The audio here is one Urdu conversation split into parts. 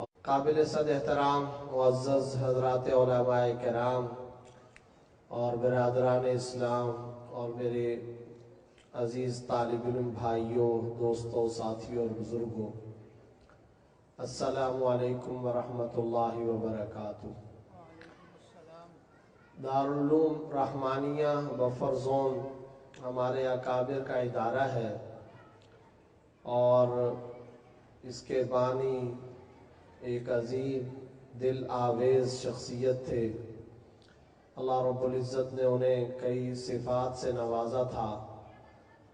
قابل صد احترام معزز حضرات علماء کرام اور برادران اسلام اور میرے عزیز طالب علم بھائیوں، دوستوں، ساتھیوں اور بزرگوں، السلام علیکم ورحمۃ اللہ وبرکاتہ۔ دارالعلوم رحمانیہ بفر زون ہمارے اکابر کا ادارہ ہے اور اس کے بانی ایک عظیم دل آویز شخصیت تھے۔ اللہ رب العزت نے انہیں کئی صفات سے نوازا تھا۔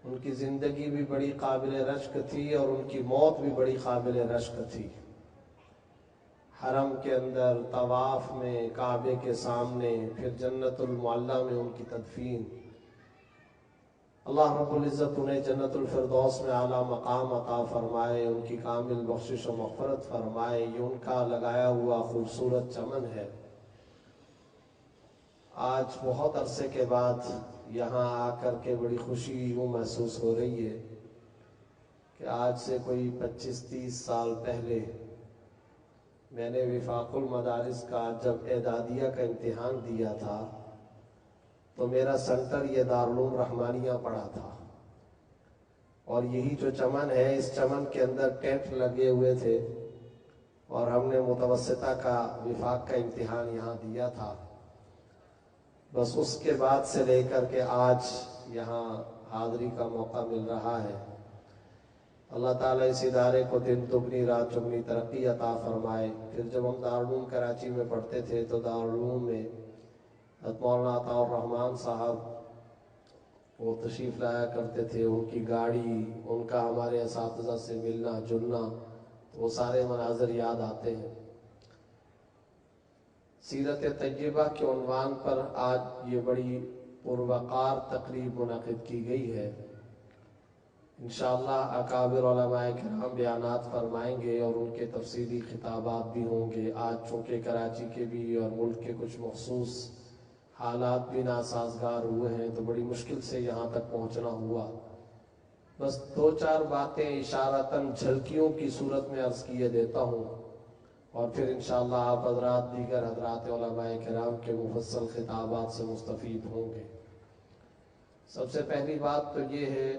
ان کی زندگی بھی بڑی قابل رشک تھی اور ان کی موت بھی بڑی قابل رشک تھی۔ حرم کے اندر طواف میں، کعبے کے سامنے، پھر جنت المعلیٰ میں ان کی تدفین۔ اللہ رب العزت انہیں جنت الفردوس میں اعلیٰ مقام عطا فرمائے، ان کی کامل بخشش و مغفرت فرمائے۔ یہ ان کا لگایا ہوا خوبصورت چمن ہے۔ آج بہت عرصے کے بعد یہاں آ کر کے بڑی خوشی یوں محسوس ہو رہی ہے کہ آج سے کوئی 25-30 سال پہلے میں نے وفاق المدارس کا جب اعدادیہ کا امتحان دیا تھا تو میرا سنٹر یہ دارالعلوم رحمانیہ پڑا تھا، اور یہی جو چمن ہے، اس چمن کے اندر ٹینٹ لگے ہوئے تھے اور ہم نے متوسطہ کا وفاق کا امتحان یہاں دیا تھا۔ بس اس کے بعد سے لے کر کے آج یہاں حاضری کا موقع مل رہا ہے۔ اللہ تعالیٰ اس ادارے کو دن دگنی رات چگنی ترقی عطا فرمائے۔ پھر جب ہم دارالعلوم کراچی میں پڑھتے تھے تو دارالعلوم میں مولانا عطاء الرحمن صاحب وہ تشریف لایا کرتے تھے، ان کی گاڑی، ان کا ہمارے اساتذہ سے ملنا جلنا، وہ سارے مناظر یاد آتے ہیں۔ سیرت طیبہ کے عنوان پر آج یہ بڑی پروقار تقریب منعقد کی گئی ہے۔ انشاءاللہ اکابر علماء کرام بیانات فرمائیں گے اور ان کے تفصیلی خطابات بھی ہوں گے۔ آج چونکہ کراچی کے بھی اور ملک کے کچھ مخصوص حالات بھی ناسازگار ہوئے ہیں تو بڑی مشکل سے یہاں تک پہنچنا ہوا۔ بس 2-4 باتیں اشارتاً جھلکیوں کی صورت میں عرض کیے دیتا ہوں، اور پھر انشاءاللہ آپ حضرات دیگر حضرات علماء کرام کے مفصل خطابات سے مستفید ہوں گے۔ سب سے پہلی بات تو یہ ہے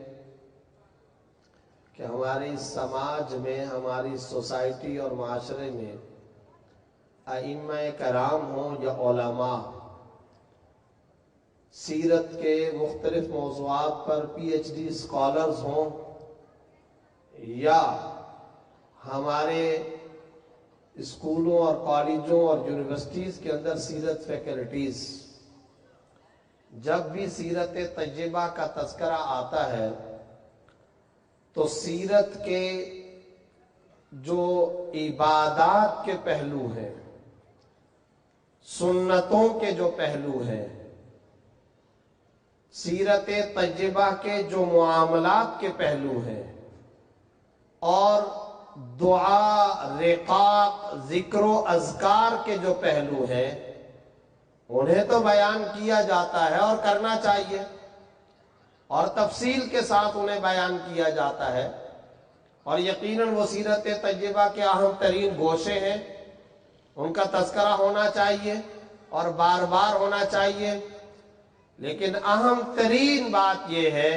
کہ ہمارے اس سماج میں، ہماری سوسائٹی اور معاشرے میں ائمہ کرام ہوں یا علماء، سیرت کے مختلف موضوعات پر PhD اسکالرز ہوں یا ہمارے اسکولوں اور کالجوں اور یونیورسٹیز کے اندر سیرت فیکلٹیز، جب بھی سیرت طیبہ کا تذکرہ آتا ہے تو سیرت کے جو عبادات کے پہلو ہیں، سنتوں کے جو پہلو ہیں، سیرت طیبہ کے جو معاملات کے پہلو ہیں، اور دعا، رقاق، ذکر و اذکار کے جو پہلو ہیں، انہیں تو بیان کیا جاتا ہے اور کرنا چاہیے، اور تفصیل کے ساتھ انہیں بیان کیا جاتا ہے، اور یقیناً وہ سیرت طیبہ کے اہم ترین گوشے ہیں، ان کا تذکرہ ہونا چاہیے اور بار بار ہونا چاہیے۔ لیکن اہم ترین بات یہ ہے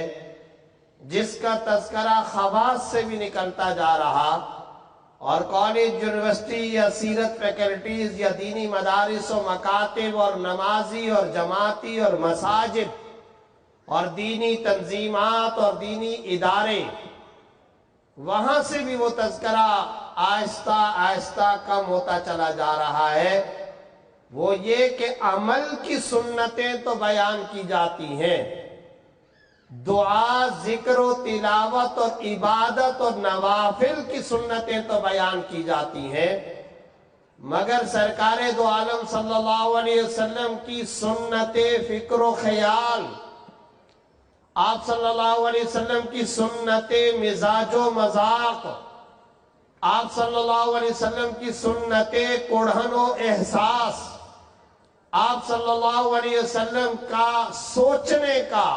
جس کا تذکرہ خواص سے بھی نکلتا جا رہا، اور کالج، یونیورسٹی یا سیرت فیکلٹیز یا دینی مدارس و مکاتب اور نمازی اور جماعتی اور مساجد اور دینی تنظیمات اور دینی ادارے، وہاں سے بھی وہ تذکرہ آہستہ آہستہ کم ہوتا چلا جا رہا ہے۔ وہ یہ کہ عمل کی سنتیں تو بیان کی جاتی ہیں، دعا، ذکر و تلاوت اور عبادت اور نوافل کی سنتیں تو بیان کی جاتی ہیں، مگر سرکار دو عالم صلی اللہ علیہ وسلم کی سنت فکر و خیال، آپ صلی اللہ علیہ وسلم کی سنت مزاج و مذاق، آپ صلی اللہ علیہ وسلم کی سنت کڑھن و احساس، آپ صلی اللہ علیہ وسلم کا سوچنے کا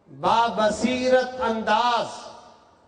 بابصیرت انداز،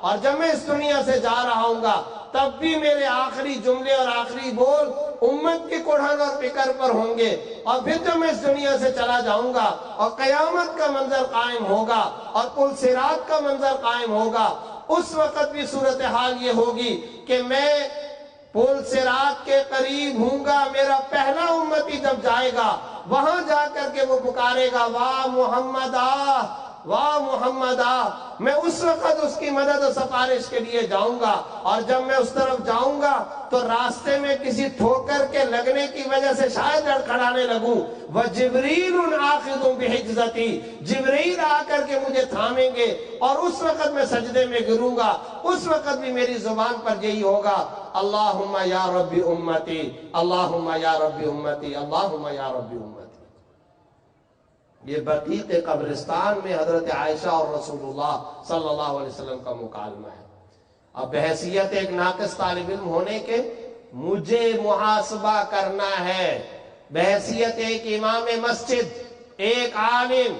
اور جب میں اس دنیا سے جا رہا ہوں گا تب بھی میرے آخری جملے اور آخری بول امت کی کوڑھن اور فکر پر ہوں گے۔ اور پھر جب میں اس دنیا سے چلا جاؤں گا اور قیامت کا منظر قائم ہوگا اور پل صراط کا منظر قائم ہوگا، اس وقت بھی صورتحال یہ ہوگی کہ میں پل صراط کے قریب ہوں گا، میرا پہلا امتی جب جائے گا وہاں جا کر کے وہ پکارے گا واہ محمد آ، واہ محمد آ، میں اس وقت اس کی مدد و سفارش کے لیے جاؤں گا۔ اور جب میں اس طرف جاؤں گا تو راستے میں کسی ٹھوکر کے لگنے کی وجہ سے شاید لڑکھڑانے لگوں، وَجِبْرِيلٌ آخِذٌ بِحِجْزَتِي، جبرائیل آ کر کے مجھے تھامیں گے، اور اس وقت میں سجدے میں گروں گا، اس وقت بھی میری زبان پر یہی ہوگا اللہم یا رب امتی، اللہم یا رب امتی، اللہم یا رب امتی۔ یہ بقیع کے قبرستان میں حضرت عائشہ اور رسول اللہ صلی اللہ علیہ وسلم کا مکالمہ ہے۔ اب بحیثیت ایک ناقص طالب علم ہونے کے مجھے محاسبہ کرنا ہے، بحیثیت ایک امام مسجد، ایک عالم،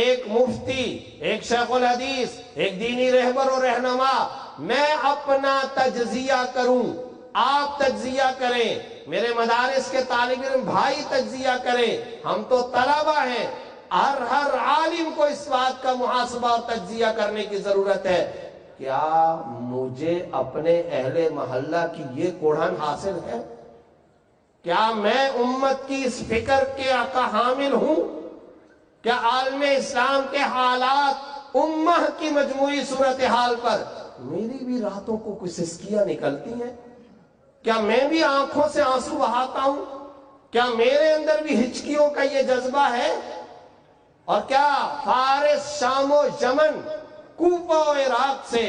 ایک مفتی، ایک شیخ الحدیث، ایک دینی رہبر و رہنما، میں اپنا تجزیہ کروں، آپ تجزیہ کریں، میرے مدارس کے طالب علم بھائی تجزیہ کریں، ہم تو طلبہ ہیں۔ ہر عالم کو اس بات کا محاسبہ اور تجزیہ کرنے کی ضرورت ہے، کیا مجھے اپنے اہل محلہ کی یہ کوڑھن حاصل ہے؟ کیا میں امت کی اس فکر کے کا حامل ہوں؟ کیا عالم اسلام کے حالات امہ کی مجموعی صورتحال پر میری بھی راتوں کو کچھ سسکیاں نکلتی ہیں؟ کیا میں بھی آنکھوں سے آنسو بہاتا ہوں؟ کیا میرے اندر بھی ہچکیوں کا یہ جذبہ ہے؟ اور کیا فارس، شام و یمن، کوفہ و عراق سے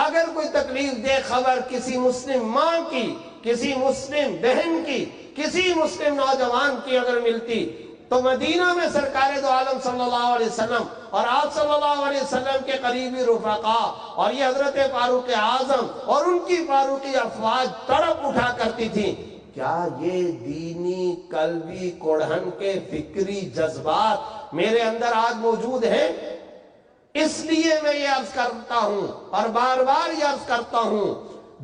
اگر کوئی تکلیف دہ خبر کسی مسلم ماں کی، کسی مسلم بہن کی، کسی مسلم نوجوان کی اگر ملتی تو مدینہ میں سرکار دو عالم صلی اللہ علیہ وسلم اور آپ صلی اللہ علیہ وسلم کے قریبی رفقا اور یہ حضرت فاروق اعظم اور ان کی فاروقی افواج تڑپ اٹھا کرتی تھی، کیا یہ دینی قلبی کوڑھن کے فکری جذبات میرے اندر آج موجود ہیں؟ اس لیے میں یہ عرض کرتا ہوں اور بار بار یہ عرض کرتا ہوں،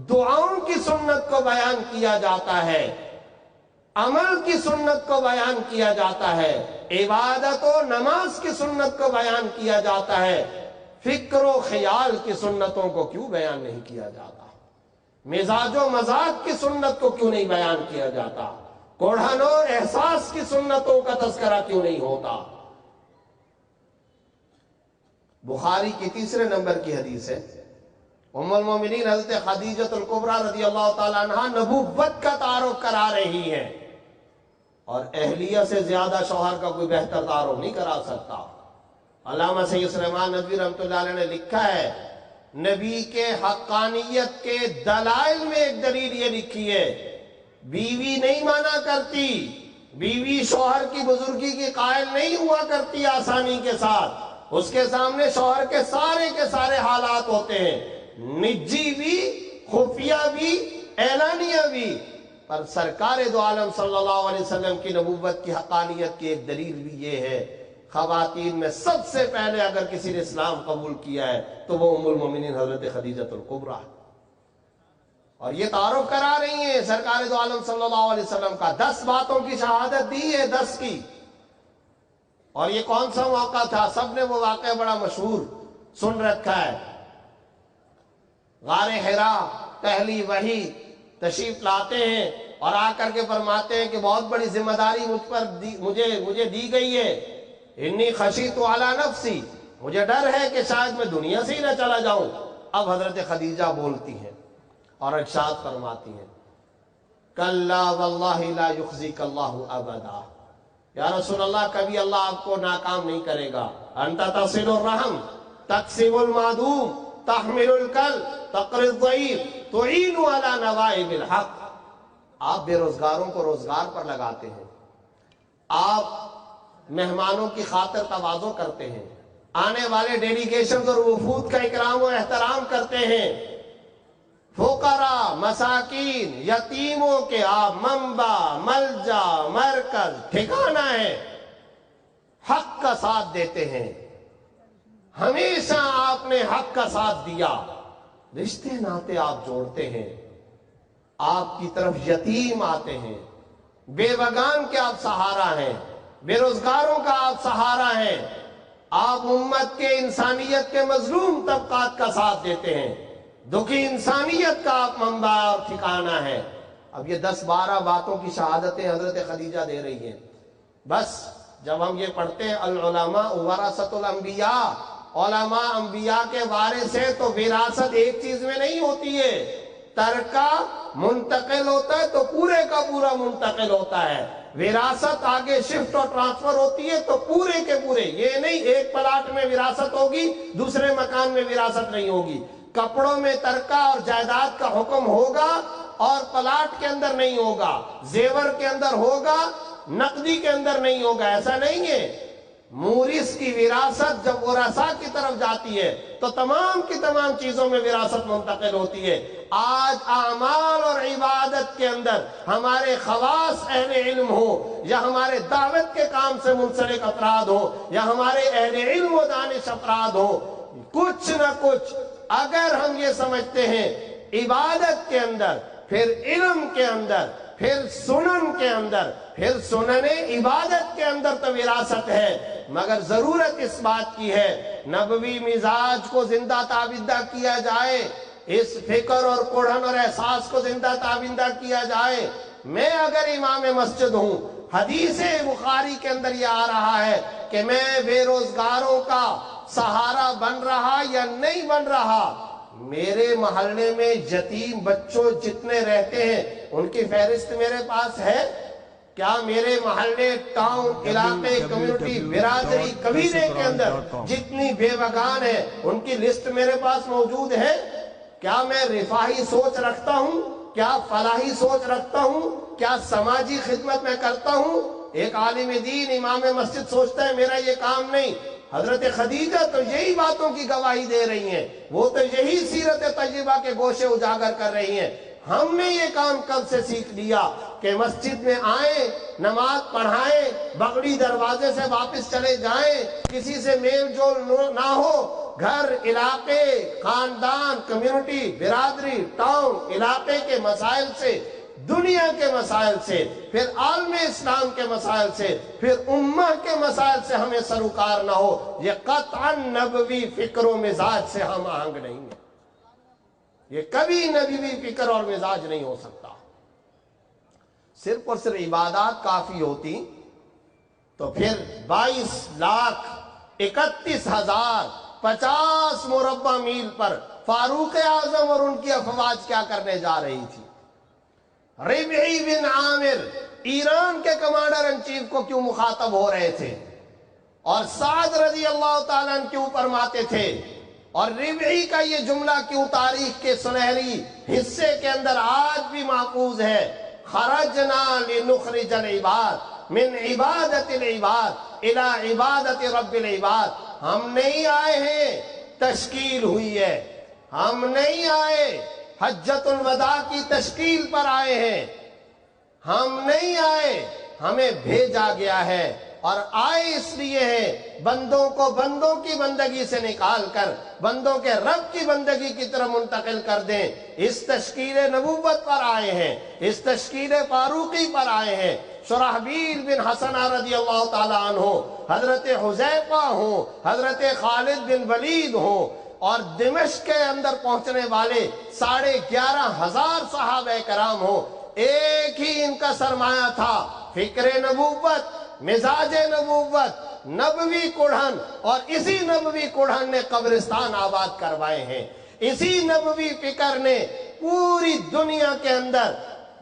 دعاؤں کی سنت کو بیان کیا جاتا ہے، عمل کی سنت کو بیان کیا جاتا ہے، عبادت و نماز کی سنت کو بیان کیا جاتا ہے، فکر و خیال کی سنتوں کو کیوں بیان نہیں کیا جاتا؟ مزاج و مزاج کی سنت کو کیوں نہیں بیان کیا جاتا؟ کوڑھن و احساس کی سنتوں کا تذکرہ کیوں نہیں ہوتا؟ بخاری کی 3 نمبر کی حدیث ہے، ام المومنین حضرت خدیجہ الکبریٰ رضی اللہ تعالیٰ عنہ نبوت کا تعارف کرا رہی ہیں، اور اہلیہ سے زیادہ شوہر کا کوئی بہتر تعارف نہیں کرا سکتا۔ علامہ سید سلیمان ندوی رحمۃ اللہ علیہ نے لکھا ہے، نبی کے حقانیت کے دلائل میں ایک دلیل یہ لکھی ہے، بیوی نہیں مانا کرتی، بیوی شوہر کی بزرگی کی قائل نہیں ہوا کرتی آسانی کے ساتھ، اس کے سامنے شوہر کے سارے حالات ہوتے ہیں، نجی بھی، خفیہ بھی، اعلانیہ بھی۔ پر سرکار دو عالم صلی اللہ علیہ وسلم کی نبوت کی حقانیت کی ایک دلیل بھی یہ ہے، خواتین میں سب سے پہلے اگر کسی نے اسلام قبول کیا ہے تو وہ ام المومنین حضرت خدیجہ الکبریٰ، اور یہ تعارف کرا رہی ہیں سرکار دو عالم صلی اللہ علیہ وسلم کا، 10 باتوں کی شہادت دی ہے، 10 کی۔ اور یہ کون سا موقع تھا؟ سب نے وہ واقعہ بڑا مشہور سن رکھا ہے، غار حراء، پہلی وحی، تشریف لاتے ہیں اور آ کر کے فرماتے ہیں کہ بہت بڑی ذمہ داری مجھے دی گئی ہے، انی خشیت علی نفسی، مجھے ڈر ہے کہ شاید میں دنیا سے ہی نہ چلا جاؤں۔ اب حضرت خدیجہ بولتی ہیں اور ارشاد فرماتی ہیں، کلا واللہ لا یخزیک اللہ ابدا، یا رسول اللہ کبھی اللہ آپ کو ناکام نہیں کرے گا، انت تصل الرحم، تکسب المعدوم، تحمل الکل، تقری الضعیف، تعین علی نوائب الحق۔ آپ بے روزگاروں کو روزگار پر لگاتے ہیں، آپ مہمانوں کی خاطر تواضع کرتے ہیں، آنے والے ڈیلیگیشنز اور وفود کا اکرام و احترام کرتے ہیں، فقراء، مساکین، یتیموں کے آپ منبع، ملجا، مرکز، ٹھکانہ ہے، حق کا ساتھ دیتے ہیں۔ ہمیشہ آپ نے حق کا ساتھ دیا، رشتے ناتے آپ جوڑتے ہیں، آپ کی طرف یتیم آتے ہیں، بے وگان کے آپ سہارا ہیں، بے روزگاروں کا آپ سہارا ہیں، آپ امت کے انسانیت کے مظلوم طبقات کا ساتھ دیتے ہیں، دکھی انسانیت کا آپ منبع اور ٹھکانہ ہے۔ اب یہ 10-12 باتوں کی شہادتیں حضرت خدیجہ دے رہی ہیں۔ بس جب ہم یہ پڑھتے ہیں العلماء ورثۃ الانبیاء، علماء انبیاء کے وارث ہیں، تو وراثت ایک چیز میں نہیں ہوتی ہے، ترکہ منتقل ہوتا ہے تو پورے کا پورا منتقل ہوتا ہے، وراثت آگے شفٹ اور ٹرانسفر ہوتی ہے تو پورے کے پورے، یہ نہیں ایک پلاٹ میں وراثت ہوگی دوسرے مکان میں وراثت نہیں ہوگی۔ کپڑوں میں ترکہ اور جائیداد کا حکم ہوگا اور پلاٹ کے اندر نہیں ہوگا، زیور کے اندر ہوگا، نقدی کے اندر نہیں ہوگا، ایسا نہیں ہے۔ مورث کی وراثت جب ورثاء کی طرف جاتی ہے تو تمام کی تمام چیزوں میں وراثت منتقل ہوتی ہے۔ آج اعمال اور عبادت کے اندر ہمارے خواص اہل علم ہو یا ہمارے دعوت کے کام سے منسلک افراد ہو یا ہمارے اہل علم و دانش افراد ہو، کچھ نہ کچھ اگر ہم یہ سمجھتے ہیں عبادت کے اندر، پھر علم کے اندر، پھر سنن کے اندر، پھر سنن عبادت کے اندر تو وراثت ہے، مگر ضرورت اس بات کی ہے نبوی مزاج کو زندہ تابندہ کیا جائے، اس فکر اور کڑھن اور احساس کو زندہ تابندہ کیا جائے۔ میں اگر امام مسجد ہوں، حدیث بخاری کے اندر یہ آ رہا ہے کہ میں بے روزگاروں کا سہارا بن رہا یا نہیں بن رہا، میرے محلے میں یتیم بچوں جتنے رہتے ہیں ان کی فہرست میرے پاس ہے؟ کیا میرے محلے، ٹاؤن، علاقے، کمیونٹی، برادری، قبیلے کے اندر جتنی بے وگان ہے ان کی لسٹ میرے پاس موجود ہے؟ کیا میں رفاہی سوچ رکھتا ہوں؟ کیا فلاحی سوچ رکھتا ہوں؟ کیا سماجی خدمت میں کرتا ہوں؟ ایک عالم دین امام مسجد سوچتا ہے میرا یہ کام نہیں۔ حضرت خدیجہ تو یہی باتوں کی گواہی دے رہی ہیں، وہ تو یہی سیرت طیبہ کے گوشے اجاگر کر رہی ہیں۔ ہم نے یہ کام کب سے سیکھ لیا کہ مسجد میں آئیں، نماز پڑھائیں، بغڑی دروازے سے واپس چلے جائیں، کسی سے میل جول نہ ہو، گھر، علاقے، خاندان، کمیونٹی، برادری، ٹاؤن، علاقے کے مسائل سے، دنیا کے مسائل سے، پھر عالم اسلام کے مسائل سے، پھر امہ کے مسائل سے ہمیں سروکار نہ ہو، یہ قطعاً نبوی فکر و مزاج سے ہم آہنگ نہیں ہے۔ یہ کبھی نبوی فکر اور مزاج نہیں ہو سکتا۔ صرف اور صرف عبادات کافی ہوتی تو پھر 22,31,050 مربع میل پر فاروق اعظم اور ان کی افواج کیا کرنے جا رہی تھی؟ ربعی بن عامر ایران کے کمانڈر ان چیف کو کیوں مخاطب ہو رہے تھے اور سعد رضی اللہ تعالیٰ عنہ کیوں فرماتے تھے، اور ربعی کا یہ جملہ کیوں تاریخ کے سنہری حصے کے اندر آج بھی محفوظ ہے؟ خرجنا لنخرج العباد من عبادت العباد الى عبادت رب العباد۔ ہم نہیں آئے ہیں تشکیل ہوئی ہے، ہم نہیں آئے حجت الوداع کی تشکیل پر آئے ہیں، ہم نہیں آئے، ہمیں بھیجا گیا ہے، اور آئے اس لیے ہیں بندوں کو بندوں کی بندگی سے نکال کر بندوں کے رب کی بندگی کی طرف منتقل کر دیں۔ اس تشکیل نبوت پر آئے ہیں، اس تشکیل فاروقی پر آئے ہیں۔ شرحبیل بن حسنہ رضی اللہ تعالیٰ عنہ، حضرت حذیفہ ہوں، حضرت خالد بن ولید ہوں، اور دمشق کے اندر پہنچنے والے 11,500 صحابہ کرام ہوں، ایک ہی ان کا سرمایہ تھا، فکر نبوت، مزاج نبوت، نبوی کڑھن، اور اسی نبوی کڑھن نے قبرستان آباد کروائے ہیں۔ اسی نبوی فکر نے پوری دنیا کے اندر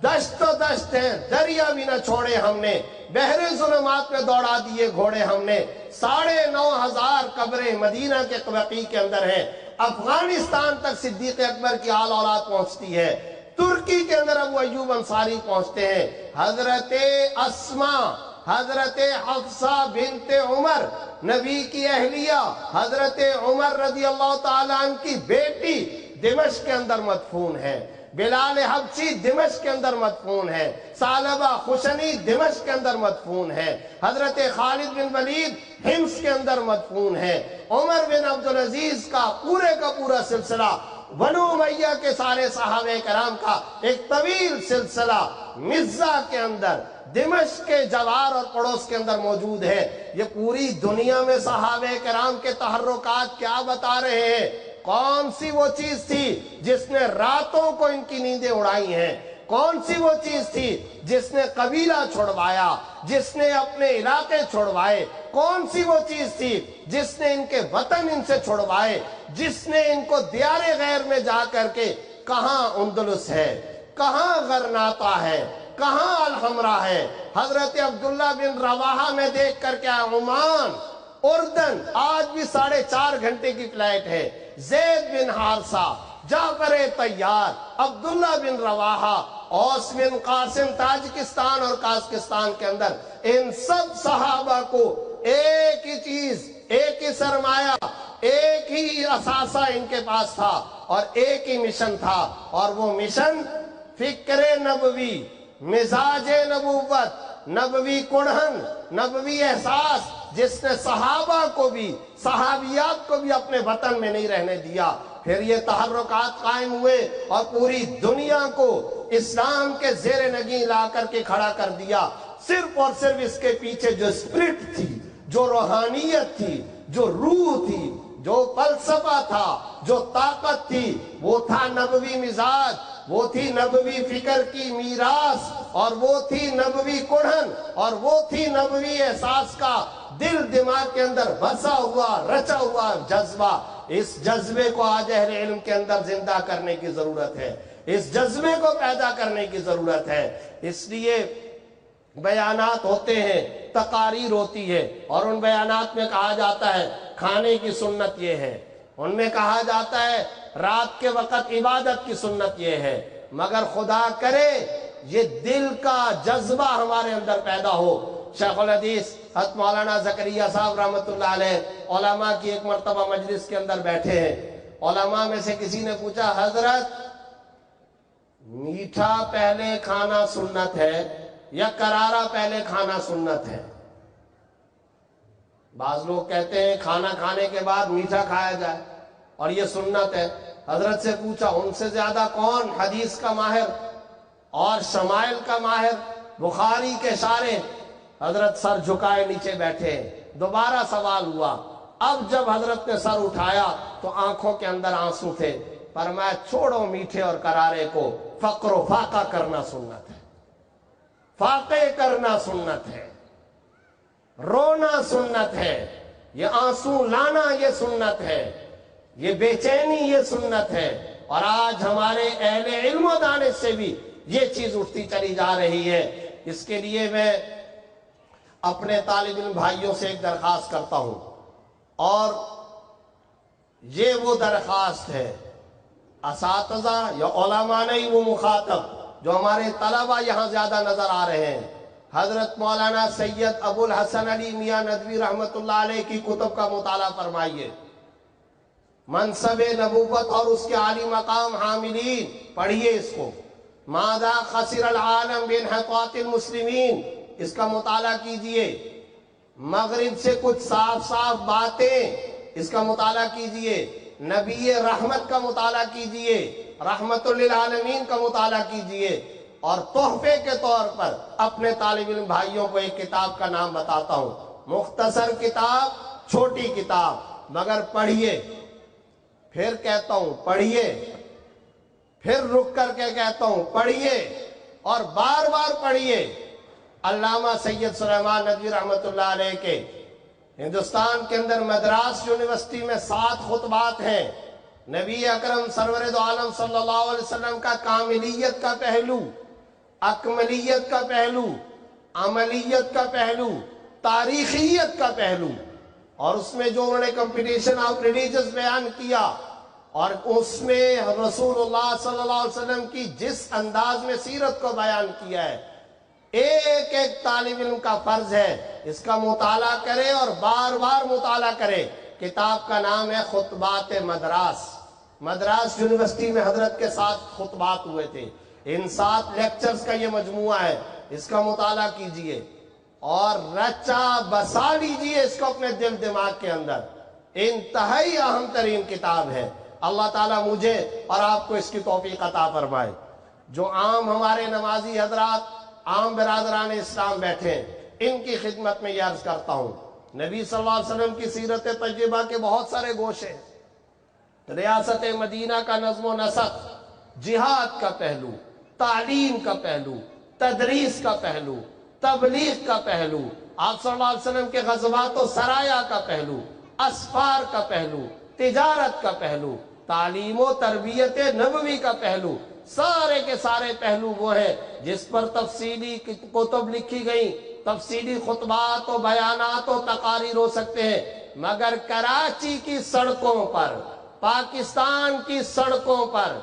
دشت و دشت ہیں، دریا بھی نہ چھوڑے ہم نے، بحر ظلمات پہ دوڑا دیے گھوڑے ہم نے۔ 9,500 قبریں مدینہ کے بقیع کے اندر ہیں، افغانستان تک صدیق اکبر کی آل اولاد پہنچتی ہے، ترکی کے اندر ابو ایوب انصاری پہنچتے ہیں، حضرت اسما، حضرت حفصہ بنت عمر نبی کی اہلیہ حضرت عمر رضی اللہ تعالیٰ عنہ کی بیٹی دمشق کے اندر مدفون ہے، بلال حبشی دمشق کے اندر مدفون ہے، ثعلبہ خشنی دمشق کے اندر مدفون ہے، حضرت خالد بن ولید حمص کے اندر مدفون ہے، عمر بن عبدالعزیز کا پورا سلسلہ، بنو امیہ کے سارے صحابہ کرام کا ایک طویل سلسلہ مزہ کے اندر دمشق کے جوار اور پڑوس کے اندر موجود ہے۔ یہ پوری دنیا میں صحابہ کرام کے تحرکات کیا بتا رہے ہیں؟ کون سی وہ چیز تھی جس نے راتوں کو ان کی نیندیں اڑائی ہیں؟ کون سی وہ چیز تھی جس نے قبیلہ چھوڑوایا، جس نے اپنے علاقے چھوڑوائے؟ کون سی وہ چیز تھی جس نے ان کے وطن ان سے چھوڑوائے، جس نے ان کو دیار غیر میں جا کر کے کہاں اندلس ہے، کہاں غرناطہ ہے، کہاں الحمرہ ہے؟ حضرت عبداللہ بن رواحہ میں دیکھ کر کے عمان، اردن، آج بھی 4.5 گھنٹے کی فلائٹ ہے۔ زید بن حارثہ، جعفر طیار، عبداللہ بن رواحہ، اوس بن قاسم تاجکستان اور قازقستان کے اندر، ان سب صحابہ کو ایک ہی چیز، ایک ہی سرمایہ، ایک ہی اثاثہ ان کے پاس تھا اور ایک ہی مشن تھا، اور وہ مشن فکر نبوی، مزاج نبوت، نبوی کڑھن، نبوی احساس، جس نے صحابہ کو بھی، صحابیات کو بھی اپنے وطن میں نہیں رہنے دیا۔ پھر یہ تحرکات قائم ہوئے اور پوری دنیا کو اسلام کے زیر نگین لا کر کے کھڑا کر دیا۔ صرف اور صرف اس کے پیچھے جو اسپرٹ تھی، جو روحانیت تھی، جو روح تھی، جو فلسفہ تھا، جو طاقت تھی، وہ تھا نبوی مزاج، وہ تھی نبوی فکر کی میراث، اور وہ تھی نبوی کڑھن، اور وہ تھی نبوی احساس کا دل دماغ کے اندر بسا ہوا، رچا ہوا جذبہ۔ اس جذبے کو آج اہل علم کے اندر زندہ کرنے کی ضرورت ہے، اس جذبے کو پیدا کرنے کی ضرورت ہے۔ اس لیے بیانات ہوتے ہیں، تقاریر ہوتی ہے، اور ان بیانات میں کہا جاتا ہے کھانے کی سنت یہ ہے، ان میں کہا جاتا ہے رات کے وقت عبادت کی سنت یہ ہے، مگر خدا کرے یہ دل کا جذبہ ہمارے اندر پیدا ہو۔ شیخ الحدیث حضرت مولانا زکریہ صاحب رحمۃ اللہ علیہ علماء کی ایک مرتبہ مجلس کے اندر بیٹھے ہیں، علماء میں سے کسی نے پوچھا حضرت میٹھا پہلے کھانا سنت ہے یا کرارا پہلے کھانا سنت ہے؟ بعض لوگ کہتے ہیں کھانا کھانے کے بعد میٹھا کھایا جائے اور یہ سنت ہے۔ حضرت سے پوچھا ان سے زیادہ کون حدیث کا ماہر اور شمائل کا ماہر، بخاری کے شارح؟ حضرت سر جھکائے نیچے بیٹھے۔ دوبارہ سوال ہوا، اب جب حضرت نے سر اٹھایا تو آنکھوں کے اندر آنسو تھے۔ فرمایا چھوڑو میٹھے اور کرارے کو، فقر و فاقہ کرنا سنت ہے، فاقے کرنا سنت ہے، رونا سنت ہے، یہ آنسو لانا یہ سنت ہے، یہ بے چینی یہ سنت ہے۔ اور آج ہمارے اہل علم و دانش سے بھی یہ چیز اٹھتی چلی جا رہی ہے۔ اس کے لیے میں اپنے طالب علم بھائیوں سے ایک درخواست کرتا ہوں، اور یہ وہ درخواست ہے، اساتذہ یا علماء نہیں، وہ مخاطب جو ہمارے طلبہ یہاں زیادہ نظر آ رہے ہیں، حضرت مولانا سید ابو الحسن علی میاں ندوی رحمت اللہ علیہ کی کتب کا مطالعہ فرمائیے۔ منصب نبوت اور اس کے عالی مقام حاملین پڑھیے اس کو۔ ماذا خسر العالم بانحطاط المسلمین، اس کا مطالعہ کیجئے۔ مغرب سے کچھ صاف صاف باتیں، اس کا مطالعہ کیجئے۔ نبی رحمت کا مطالعہ کیجئے، رحمت للعالمین کا مطالعہ کیجئے۔ اور تحفے کے طور پر اپنے طالب علم بھائیوں کو ایک کتاب کا نام بتاتا ہوں، مختصر کتاب، چھوٹی کتاب، مگر پڑھیے۔ پھر کہتا ہوں پڑھیے، پھر رک کر کے کہتا ہوں پڑھیے، اور بار بار پڑھیے۔ علامہ سید سلیمان ندوی رحمت اللہ علیہ کے ہندوستان کے اندر مدراس یونیورسٹی میں 7 خطبات ہیں۔ نبی اکرم سرور دو عالم صلی اللہ علیہ وسلم کا کاملیت کا پہلو، اکملیت کا پہلو، عملیت کا پہلو، تاریخیت کا پہلو، اور اس میں جو انہوں نے کمپٹیشن آف ریلیجنز بیان کیا، اور اس میں رسول اللہ صلی اللہ علیہ وسلم کی جس انداز میں سیرت کو بیان کیا ہے، ایک ایک طالب علم کا فرض ہے اس کا مطالعہ کرے اور بار بار مطالعہ کرے۔ کتاب کا نام ہے خطبات مدراس۔ مدراس یونیورسٹی میں حضرت کے ساتھ خطبات ہوئے تھے، ان 7 لیکچرز کا یہ مجموعہ ہے، اس کا مطالعہ کیجئے اور رچا بسا لیجئے اس کو اپنے دل دماغ کے اندر۔ انتہائی اہم ترین کتاب ہے۔ اللہ تعالیٰ مجھے اور آپ کو اس کی توفیق عطا فرمائے۔ جو عام ہمارے نمازی حضرات، عام برادران اسلام بیٹھے ہیں، ان کی خدمت میں یہ عرض کرتا ہوں، نبی صلی اللہ علیہ وسلم کی سیرت طیبہ کے بہت سارے گوشے ہیں۔ ریاست مدینہ کا نظم و نسق، جہاد کا پہلو، تعلیم کا پہلو، تدریس کا پہلو، تبلیغ کا پہلو، آپ صلی اللہ علیہ وسلم کے غزوات و سرایا کا پہلو، اسفار کا پہلو، تجارت کا پہلو، تعلیم و تربیت نبوی کا پہلو، سارے کے سارے پہلو وہ ہیں جس پر تفصیلی کتب لکھی گئی، تفصیلی خطبات و بیانات و تقاریر ہو سکتے ہیں، مگر کراچی کی سڑکوں پر، پاکستان کی سڑکوں پر،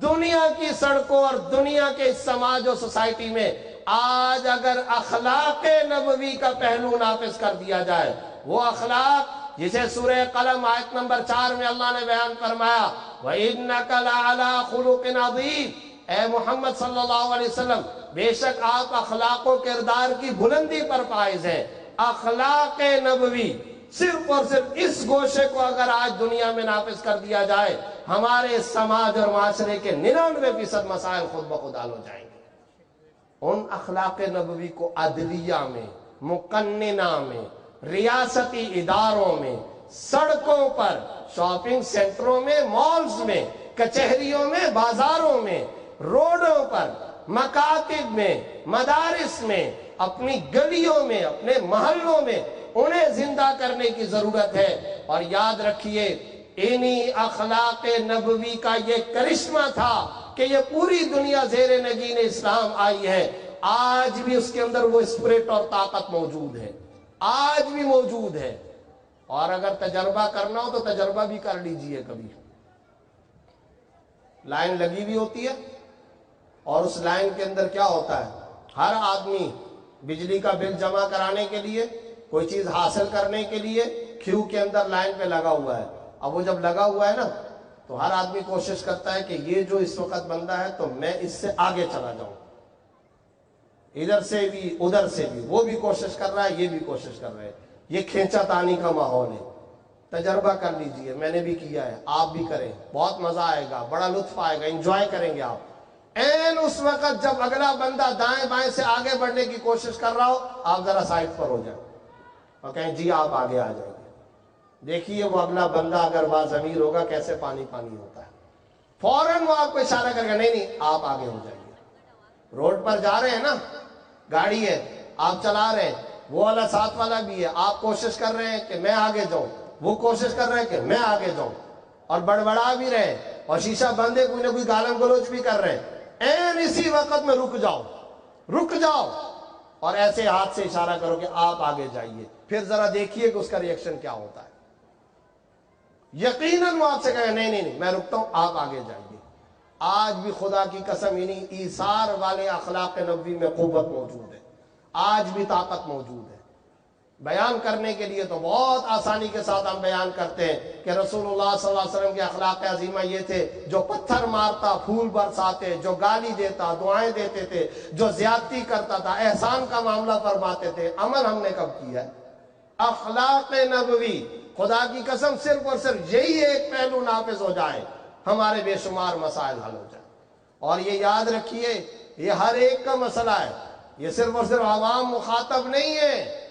دنیا کی سڑکوں اور دنیا کے سماج و سوسائٹی میں آج اگر اخلاق نبوی کا پہلو نافذ کر دیا جائے، وہ اخلاق جسے سورہ قلم آیت نمبر 4 میں اللہ نے بیان فرمایا وَإِنَّكَ لَعَلَىٰ خُلُقٍ عَظِيمٍ، اے محمد صلی اللہ علیہ وسلم بے شک آپ اخلاق و کردار کی بلندی پر فائز ہیں۔ اخلاق نبوی صرف اور صرف اس گوشے کو اگر آج دنیا میں نافذ کر دیا جائے، ہمارے سماج اور معاشرے کے 99% مسائل خود بخود حل ہو جائیں گے۔ ان اخلاق نبوی کو عدلیہ میں، مقننہ میں، ریاستی اداروں میں، سڑکوں پر، شاپنگ سینٹروں میں، مالز میں، کچہریوں میں، بازاروں میں، روڈوں پر، مکاتب میں، مدارس میں، اپنی گلیوں میں، اپنے محلوں میں انہیں زندہ کرنے کی ضرورت ہے۔ اور یاد رکھیے انہی اخلاق نبوی کا یہ کرشمہ تھا کہ یہ پوری دنیا زیر نگین اسلام آئی ہے۔ آج بھی اس کے اندر وہ اسپرٹ اور طاقت موجود ہے، آج بھی موجود ہے۔ اور اگر تجربہ کرنا ہو تو تجربہ بھی کر لیجئے کبھی۔ لائن لگی ہوئی ہوتی ہے اور اس لائن کے اندر کیا ہوتا ہے، ہر آدمی بجلی کا بل جمع کرانے کے لیے، کوئی چیز حاصل کرنے کے لیے کیو کے اندر لائن پہ لگا ہوا ہے۔ اب وہ جب لگا ہوا ہے نا تو ہر آدمی کوشش کرتا ہے کہ یہ جو اس وقت بندہ ہے تو میں اس سے آگے چلا جاؤں، ادھر سے بھی ادھر سے بھی، وہ بھی کوشش کر رہا ہے، یہ بھی کوشش کر رہے ہیں، یہ کھینچا تانی کا ماحول ہے۔ تجربہ کر لیجئے، میں نے بھی کیا ہے، آپ بھی کریں، بہت مزہ آئے گا، بڑا لطف آئے گا، انجوائے کریں گے آپ۔ این اس وقت جب اگلا بندہ دائیں بائیں سے آگے بڑھنے کی کوشش کر رہا ہو، آپ ذرا سائڈ پر ہو جائیں اور کہیں جی آپ آگے آ جائیں گے۔ دیکھیے وہ اگلا بندہ اگر باضمیر ہوگا کیسے پانی پانی ہوتا ہے، فوراً وہ آپ کو اشارہ کرے گا نہیں نہیں آپ آگے ہو جائیے۔ روڈ پر جا رہے ہیں نا، گاڑی ہے، آپ چلا رہے ہیں، وہ والا ساتھ والا بھی ہے، آپ کوشش کر رہے ہیں کہ میں آگے جاؤں، وہ کوشش کر رہے ہیں کہ میں آگے جاؤں، اور بڑبڑا بھی رہے ہیں اور شیشہ بند ہے، کوئی نہ کوئی گالم گلوچ بھی کر رہے ہیں۔ این اسی وقت میں رک جاؤ، رک جاؤ اور ایسے ہاتھ سے اشارہ کرو کہ آپ آگے جائیے، پھر ذرا دیکھیے کہ اس کا ریئیکشن کیا ہوتا ہے۔ یقیناً وہ آپ سے کہے نہیں نہیں نہیں میں رکتا ہوں، آپ آگے جائیے۔ آج بھی خدا کی قسم انہیں ایثار والے اخلاق نبوی میں قوت موجود ہے، آج بھی طاقت موجود ہے۔ بیان کرنے کے لیے تو بہت آسانی کے ساتھ ہم بیان کرتے ہیں کہ رسول اللہ صلی اللہ علیہ وسلم کے اخلاق عظیمہ یہ تھے، جو پتھر مارتا پھول برساتے، جو گالی دیتا دعائیں دیتے تھے، جو زیادتی کرتا تھا احسان کا معاملہ فرماتے تھے۔ عمل ہم نے کب کیا ہے؟ اخلاق نبوی، خدا کی قسم صرف اور صرف یہی ایک پہلو نافذ ہو جائے، ہمارے بے شمار مسائل حل ہو جائیں۔ اور یہ یاد رکھیے یہ ہر ایک کا مسئلہ ہے، یہ صرف اور صرف عوام مخاطب نہیں ہے،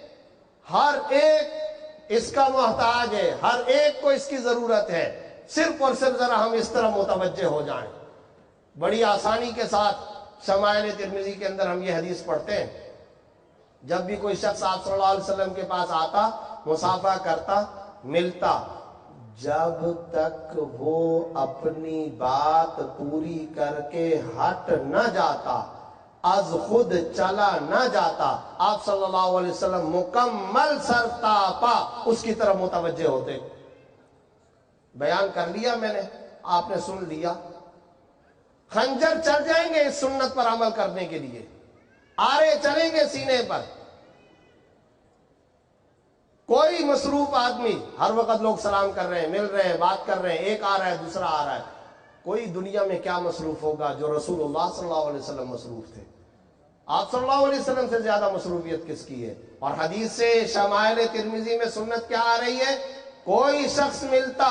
ہر ایک اس کا محتاج ہے، ہر ایک کو اس کی ضرورت ہے۔ صرف اور صرف ذرا ہم اس طرح متوجہ ہو جائیں۔ بڑی آسانی کے ساتھ شمائل ترمذی کے اندر ہم یہ حدیث پڑھتے ہیں، جب بھی کوئی شخص آپ صلی اللہ علیہ وسلم کے پاس آتا، مصافحہ کرتا، ملتا، جب تک وہ اپنی بات پوری کر کے ہٹ نہ جاتا، از خود چلا نہ جاتا، آپ صلی اللہ علیہ وسلم مکمل سرتاپا اس کی طرف متوجہ ہوتے۔ بیان کر لیا میں نے، آپ نے سن لیا، خنجر چل جائیں گے اس سنت پر عمل کرنے کے لیے، آرے چلیں گے سینے پر. کوئی مصروف آدمی، ہر وقت لوگ سلام کر رہے ہیں، مل رہے ہیں، بات کر رہے ہیں، ایک آ رہا ہے دوسرا آ رہا ہے. کوئی دنیا میں کیا مصروف ہوگا جو رسول اللہ صلی اللہ علیہ وسلم مصروف تھے؟ آپ صلی اللہ علیہ وسلم سے زیادہ مصروفیت کس کی ہے؟ اور حدیث سے شمائل ترمذی میں سنت کیا آ رہی ہے؟ کوئی شخص ملتا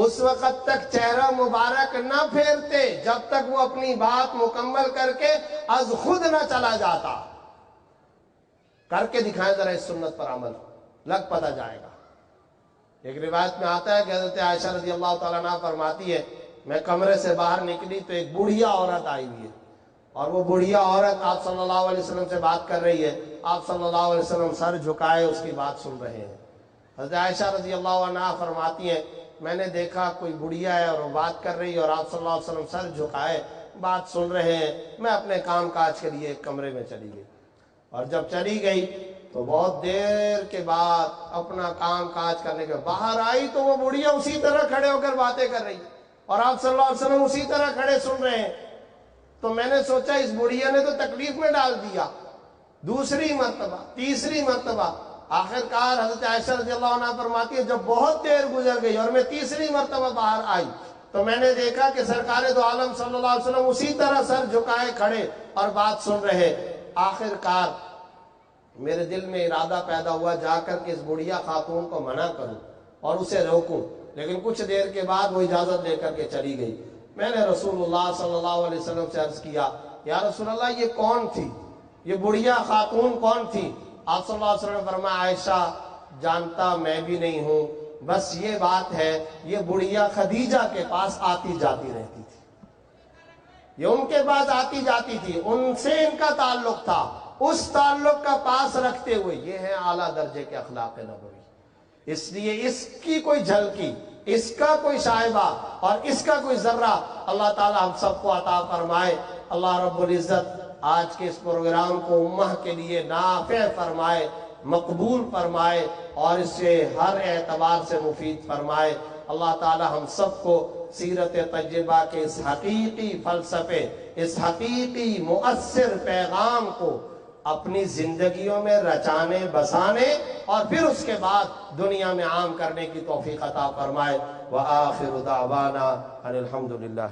اس وقت تک چہرہ مبارک نہ پھیرتے جب تک وہ اپنی بات مکمل کر کے از خود نہ چلا جاتا. کر کے دکھائیں ذرا اس سنت پر عمل، لگ پتہ جائے گا. ایک روایت میں آتا ہے کہ حضرت عائشہ رضی اللہ تعالیٰ عنہ فرماتی ہے میں کمرے سے باہر نکلی تو ایک بوڑھیا عورت آئی ہوئی ہے، اور وہ بوڑھیا عورت آپ صلی اللہ علیہ وسلم سے بات کر رہی ہے. آپ صلی اللہ علیہ وسلم سر جھکائے اس کی بات سن رہے ہیں. حضرت عائشہ رضی اللہ عنہ فرماتی ہیں میں نے دیکھا کوئی بڑھیا ہے اور وہ بات کر رہی ہے اور آپ صلی اللہ علیہ وسلم سر جھکائے بات سن رہے ہیں. میں اپنے کام کاج کے لیے ایک کمرے میں چلی گئی، اور جب چلی گئی تو بہت دیر کے بعد اپنا کام کاج کرنے کے باہر آئی تو وہ بڑھیا اسی طرح کھڑے ہو کر باتیں کر رہی اور آپ صلی اللہ علیہ وسلم اسی طرح کھڑے سن رہے ہیں. تو میں نے سوچا اس بڑھیا نے تو تکلیف میں ڈال دیا. دوسری مرتبہ، تیسری مرتبہ، آخرکار حضرت عائشہ رضی اللہ عنہ فرماتی ہے جب بہت دیر گزر گئی اور میں تیسری مرتبہ باہر آئی تو میں نے دیکھا کہ سرکار دو عالم صلی اللہ علیہ وسلم اسی طرح سر جھکائے کھڑے اور بات سن رہے. آخرکار میرے دل میں ارادہ پیدا ہوا جا کر کے اس بڑھیا خاتون کو منع کروں اور اسے روکوں، لیکن کچھ دیر کے بعد وہ اجازت لے کر کے چلی گئی. میں نے رسول اللہ صلی اللہ علیہ وسلم سے عرض کیا یا رسول اللہ یہ کون تھی، یہ بڑھیا خاتون کون تھی؟ آپ صلی اللہ علیہ وسلم نے فرمایا عائشہ جانتا میں بھی نہیں ہوں، بس یہ بات ہے یہ بڑھیا خدیجہ کے پاس آتی جاتی رہتی تھی، یہ ان کے پاس آتی جاتی تھی، ان سے ان کا تعلق تھا. اس تعلق کا پاس رکھتے ہوئے یہ ہے اعلیٰ درجے کے اخلاق نبوی. اس لیے اس کی کوئی جھلکی، اس کا کوئی شائبہ اور اس کا کوئی ذرہ اللہ تعالی ہم سب کو عطا فرمائے. اللہ رب العزت آج کے اس پروگرام کو امہ کے لیے نافع فرمائے، مقبول فرمائے اور اس سے ہر اعتبار سے مفید فرمائے. اللہ تعالی ہم سب کو سیرت طیبہ کے اس حقیقی فلسفے، اس حقیقی مؤثر پیغام کو اپنی زندگیوں میں رچانے بسانے اور پھر اس کے بعد دنیا میں عام کرنے کی توفیق عطا فرمائے. وآخر دعوانا ان الحمد للہ.